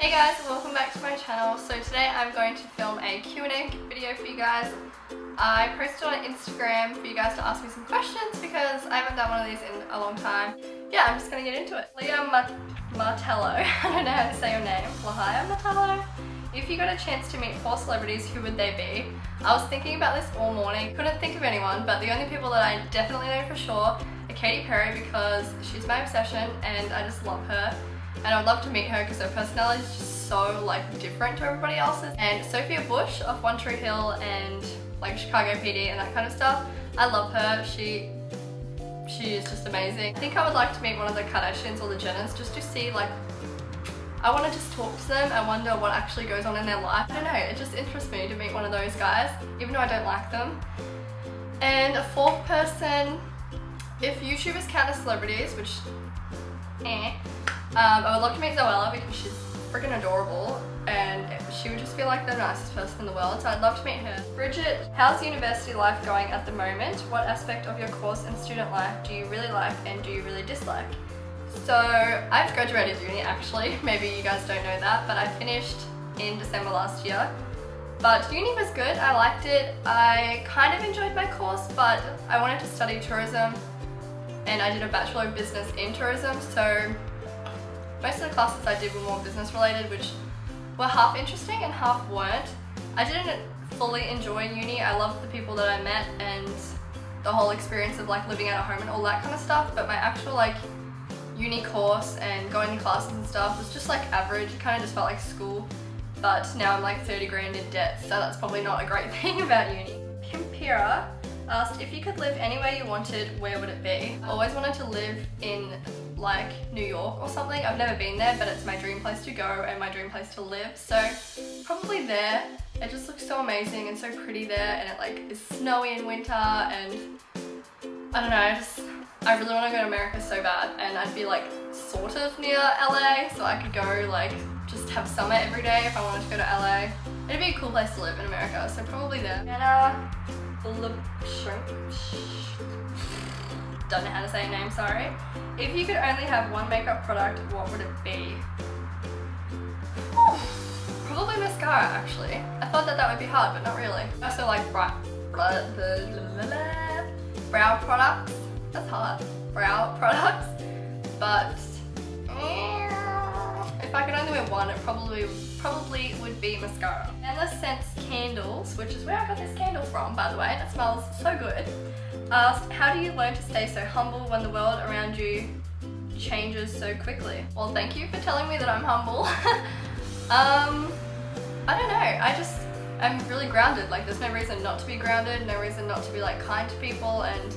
Hey guys, welcome back to my channel. So today I'm going to film a Q&A video for you guys. I posted on Instagram for you guys to ask me some questions because I haven't done one of these in a long time. Yeah, I'm just gonna get into it. Leah Martello, I don't know how to say your name. Lahia Martello. If you got a chance to meet 4 celebrities, who would they be? I was thinking about this all morning. Couldn't think of anyone, but the only people that I definitely know for sure are Katy because she's my obsession and I just love her. And I would love to meet her because her personality is just so different to everybody else's. And Sophia Bush of One Tree Hill and Chicago PD and that kind of stuff. I love her. She is just amazing. I think I would like to meet one of the Kardashians or the Jenners just to see I want to just talk to them and wonder what actually goes on in their life. I don't know, it just interests me to meet one of those guys, even though I don't like them. And a 4th person, if YouTubers count as celebrities, which I would love to meet Zoella because she's freaking adorable and she would just be the nicest person in the world, so I'd love to meet her. Bridget, how's university life going at the moment? What aspect of your course and student life do you really like and do you really dislike? So I've graduated uni actually, maybe you guys don't know that, but I finished in December last year. But uni was good, I liked it. I kind of enjoyed my course, but I wanted to study tourism and I did a Bachelor of Business in Tourism, so most of the classes I did were more business related, which were half interesting and half weren't. I didn't fully enjoy uni. I loved the people that I met and the whole experience of living out at home and all that kind of stuff, but my actual uni course and going to classes and stuff was just average. It kind of just felt like school, but now I'm 30 grand in debt, so that's probably not a great thing about uni. Pimpira asked, if you could live anywhere you wanted, where would it be? I always wanted to live in New York or something. I've never been there, but it's my dream place to go and my dream place to live, so probably there. It just looks so amazing and so pretty there, and it is snowy in winter, and I don't know, I really want to go to America so bad, and I'd be sort of near LA, so I could go just have summer every day if I wanted to go to LA. It'd be a cool place to live in America, so probably there. And don't know how to say your name, sorry. If you could only have one makeup product, what would it be? Probably mascara actually. I thought that would be hard, but not really. I also like brow products. That's hard. Brow products. But if I could only wear one, it probably would be mascara. Endless Scents Candles, which is where I got this candle from, by the way. It smells so good. Asked, how do you learn to stay so humble when the world around you changes so quickly? Well, thank you for telling me that I'm humble. I don't know. I'm really grounded. There's no reason not to be grounded, no reason not to be kind to people and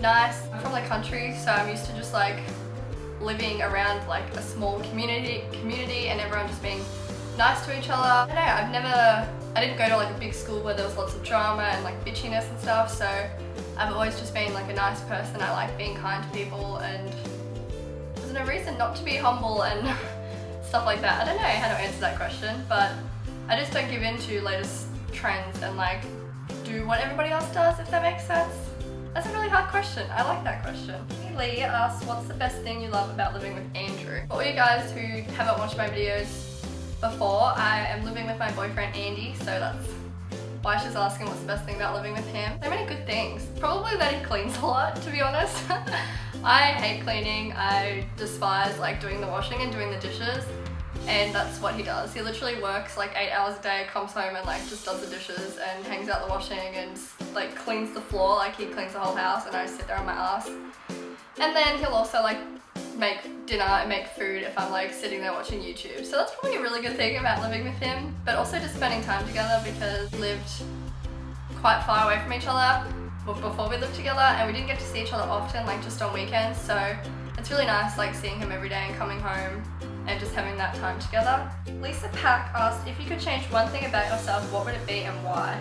nice. I'm from the country, so I'm used to just living around a small community and everyone just being nice to each other. I don't know, I didn't go to a big school where there was lots of drama and bitchiness and stuff, so I've always just been a nice person. I like being kind to people, and there's no reason not to be humble and stuff like that. I don't know how to answer that question, but I just don't give in to latest trends and do what everybody else does, if that makes sense. That's a really hard question. I like that question. Lee asks, what's the best thing you love about living with Andrew? For all you guys who haven't watched my videos before, I am living with my boyfriend Andy, so that's why she's asking what's the best thing about living with him. So many good things. Probably that he cleans a lot, to be honest. I hate cleaning. I despise doing the washing and doing the dishes, and that's what he does. He literally works 8 hours a day, comes home and just does the dishes and hangs out the washing and cleans the floor. He cleans the whole house, and I sit there on my ass. And then he'll also make dinner and make food if I'm sitting there watching YouTube. So that's probably a really good thing about living with him, but also just spending time together because we lived quite far away from each other before we lived together, and we didn't get to see each other often, just on weekends. So it's really nice seeing him every day and coming home and just having that time together. Lisa Pack asked, if you could change one thing about yourself, what would it be and why?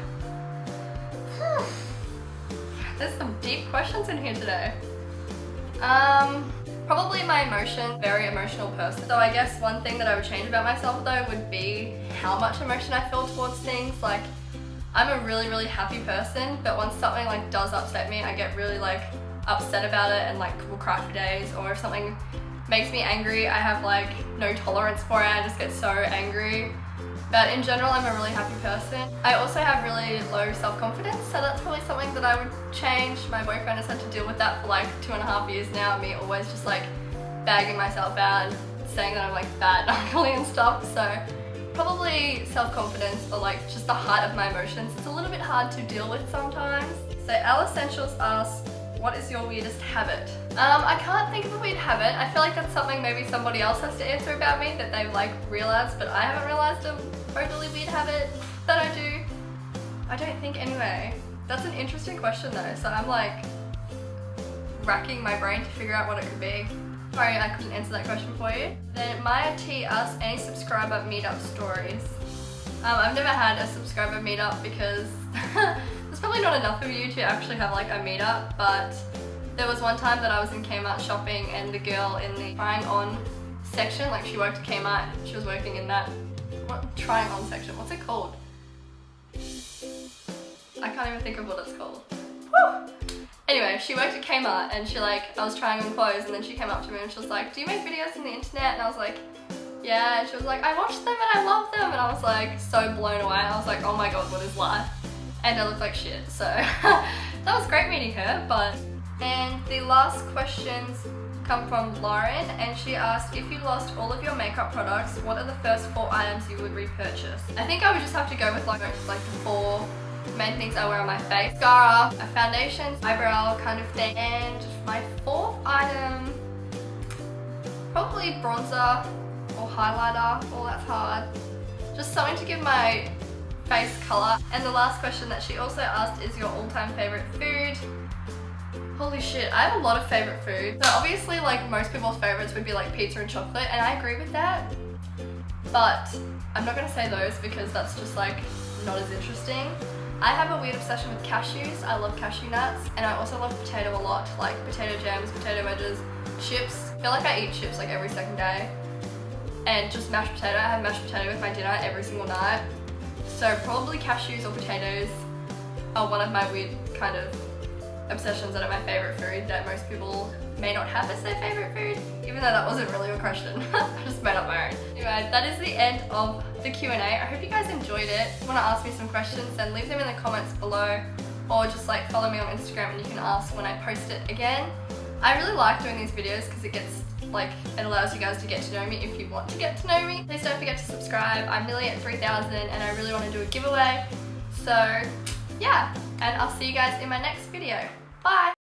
There's some deep questions in here today. Probably my emotion, very emotional person. So I guess one thing that I would change about myself though would be how much emotion I feel towards things. I'm a really, really happy person, but once something does upset me, I get really upset about it and will cry for days, or if something makes me angry. I have like no tolerance for it. I just get so angry. But in general, I'm a really happy person. I also have really low self-confidence, so that's probably something that I would change. My boyfriend has had to deal with that for like 2.5 years now, me always just like bagging myself out and saying that I'm like fat and ugly and stuff. So probably self-confidence, or like just the height of my emotions. It's a little bit hard to deal with sometimes. So Al Essentials asks, what is your weirdest habit? I can't think of a weird habit. I feel like that's something maybe somebody else has to answer about me that they've like realized, but I haven't realized a totally weird habit that I do. I don't think anyway. That's an interesting question though, so I'm like racking my brain to figure out what it could be. Sorry, I couldn't answer that question for you. Then Maya T asks, any subscriber meetup stories? I've never had a subscriber meetup because there's probably not enough of you to actually have like a meetup, but there was one time that I was in Kmart shopping and the girl in the trying on section, like she worked at Kmart, she was working in that, what trying on section, what's it called? I can't even think of what it's called. Whew. Anyway, she worked at Kmart and I was trying on clothes, and then she came up to me and she was like, do you make videos on the internet? And I was like, yeah, and she was like, I watched them and I love them, and I was like so blown away. I was like, oh my god, what is life? And I look like shit, so that was great meeting her. And the last questions come from Lauren, and she asked, if you lost all of your makeup products, what are the first 4 items you would repurchase? I think I would just have to go with like the 4 main things I wear on my face. Mascara, a foundation, eyebrow kind of thing, and my 4th item, probably bronzer or highlighter. Oh, that's hard. Just something to give my face colour. And the last question that she also asked is your all-time favourite food. Holy shit, I have a lot of favourite food. So obviously like most people's favourites would be like pizza and chocolate, and I agree with that. But I'm not going to say those because that's just like not as interesting. I have a weird obsession with cashews. I love cashew nuts, and I also love potato a lot, like potato jams, potato wedges, chips. I feel like I eat chips like every second day. And just mashed potato. I have mashed potato with my dinner every single night. So probably cashews or potatoes are one of my weird kind of obsessions that are my favourite food that most people may not have as their favourite food, even though that wasn't really a question. I just made up my own. Anyway, that is the end of the Q&A. I hope you guys enjoyed it. If you want to ask me some questions, then leave them in the comments below, or just like follow me on Instagram and you can ask when I post it again. I really like doing these videos because it allows you guys to get to know me if you want to get to know me. Please don't forget to subscribe. I'm nearly at 3,000 and I really want to do a giveaway. So yeah, and I'll see you guys in my next video. Bye!